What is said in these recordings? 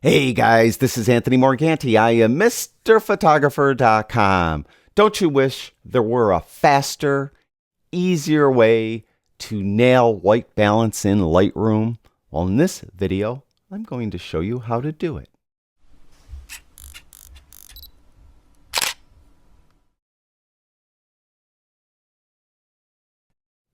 Hey guys, this is Anthony Morganti. I am MrPhotographer.com. Don't you wish there were a faster, easier way to nail white balance in Lightroom? Well, in this video, I'm going to show you how to do it.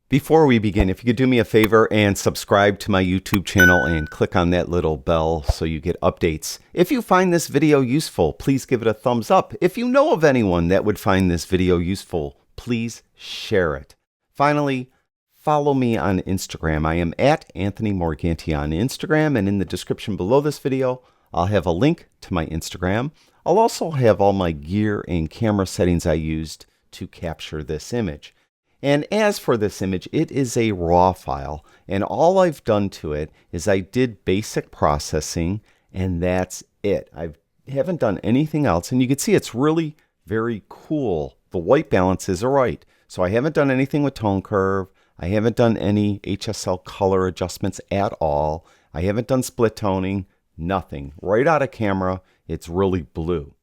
Before we begin, if you could do me a favor and subscribe to my YouTube channel and click on that little bell so you get updates. If you find this video useful, please give it a thumbs up. If you know of anyone that would find this video useful, please share it. Finally, follow me on Instagram. I am at Anthony Morganti on Instagram, and in the description below this video, I'll have a link to my Instagram. I'll also have all my gear and camera settings I used to capture this image. And as for this image, it is a RAW file, and all I've done to it is I did basic processing, and that's it. I haven't done anything else, and you can see it's really very cool. The white balance is right. So I haven't done anything with tone curve. I haven't done any HSL color adjustments at all. I haven't done split toning, nothing. Right out of camera, it's really blue.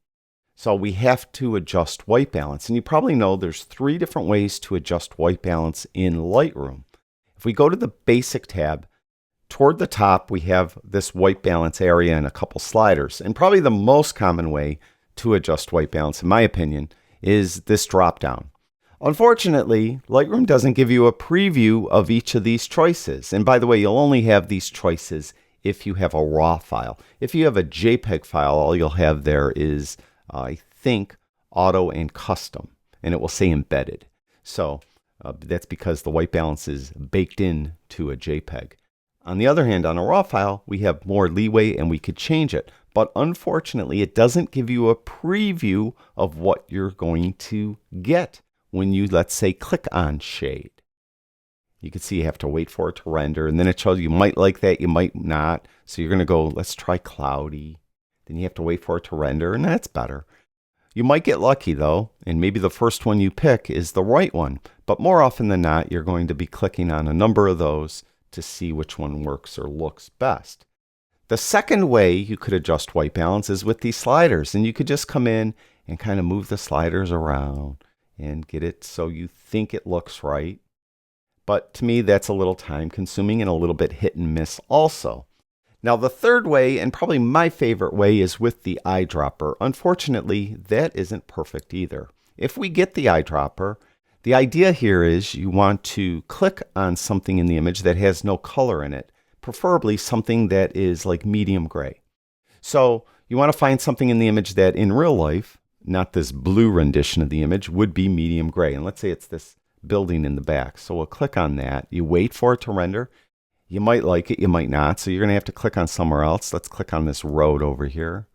So we have to adjust white balance. And you probably know there's 3 different ways to adjust white balance in Lightroom. If we go to the Basic tab, toward the top we have this white balance area and a couple sliders. And probably the most common way to adjust white balance, in my opinion, is this drop down. Unfortunately, Lightroom doesn't give you a preview of each of these choices. And by the way, you'll only have these choices if you have a RAW file. If you have a JPEG file, all you'll have there is I think auto and custom, and it will say embedded. So that's because the white balance is baked in to a JPEG. On the other hand, on a RAW file, we have more leeway and we could change it. But unfortunately, it doesn't give you a preview of what you're going to get when you, let's say, click on shade. You can see you have to wait for it to render, and then it shows you might like that, you might not. So you're going to go, let's try cloudy. Then you have to wait for it to render, and that's better. You might get lucky though, and maybe the first one you pick is the right one. But more often than not, you're going to be clicking on a number of those to see which one works or looks best. The second way you could adjust white balance is with these sliders, and you could just come in and kind of move the sliders around and get it so you think it looks right. But to me, that's a little time consuming and a little bit hit and miss also. Now, the third way, and probably my favorite way, is with the eyedropper. Unfortunately, that isn't perfect either. If we get the eyedropper, the idea here is you want to click on something in the image that has no color in it, preferably something that is like medium gray. So you want to find something in the image that in real life, not this blue rendition of the image, would be medium gray. And let's say it's this building in the back. So we'll click on that. You wait for it to render. You might like it, you might not. So you're going to have to click on somewhere else. Let's click on this road over here.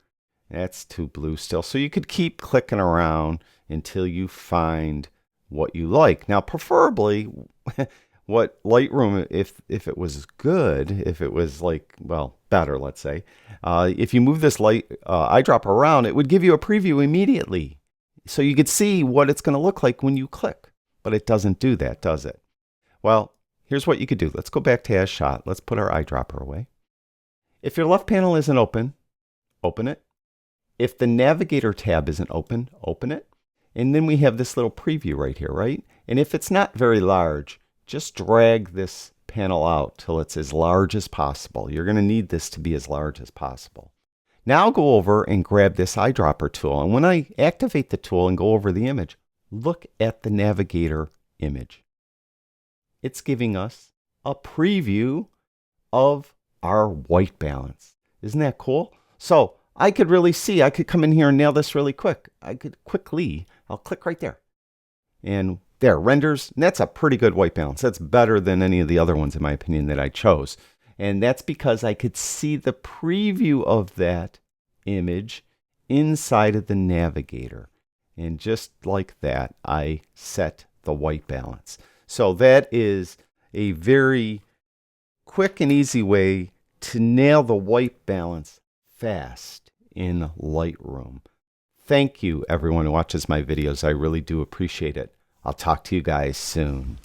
That's too blue still. So you could keep clicking around until you find what you like. Now, preferably, what Lightroom, if it was good, if it was like, well, better, let's say, if you move this eyedropper around, it would give you a preview immediately. So you could see what it's going to look like when you click. But it doesn't do that, does it? Well, here's what you could do. Let's go back to as shot. Let's put our eyedropper away. If your left panel isn't open, open it. If the navigator tab isn't open, open it. And then we have this little preview right here, right? And if it's not very large, just drag this panel out till it's as large as possible. You're going to need this to be as large as possible. Now go over and grab this eyedropper tool. And when I activate the tool and go over the image, look at the navigator image. It's giving us a preview of our white balance. Isn't that cool? So I could really see, I could come in here and nail this really quick. I'll click right there. And there, renders, and that's a pretty good white balance. That's better than any of the other ones, in my opinion, that I chose. And that's because I could see the preview of that image inside of the navigator. And just like that, I set the white balance. So that is a very quick and easy way to nail the white balance fast in Lightroom. Thank you, everyone who watches my videos. I really do appreciate it. I'll talk to you guys soon.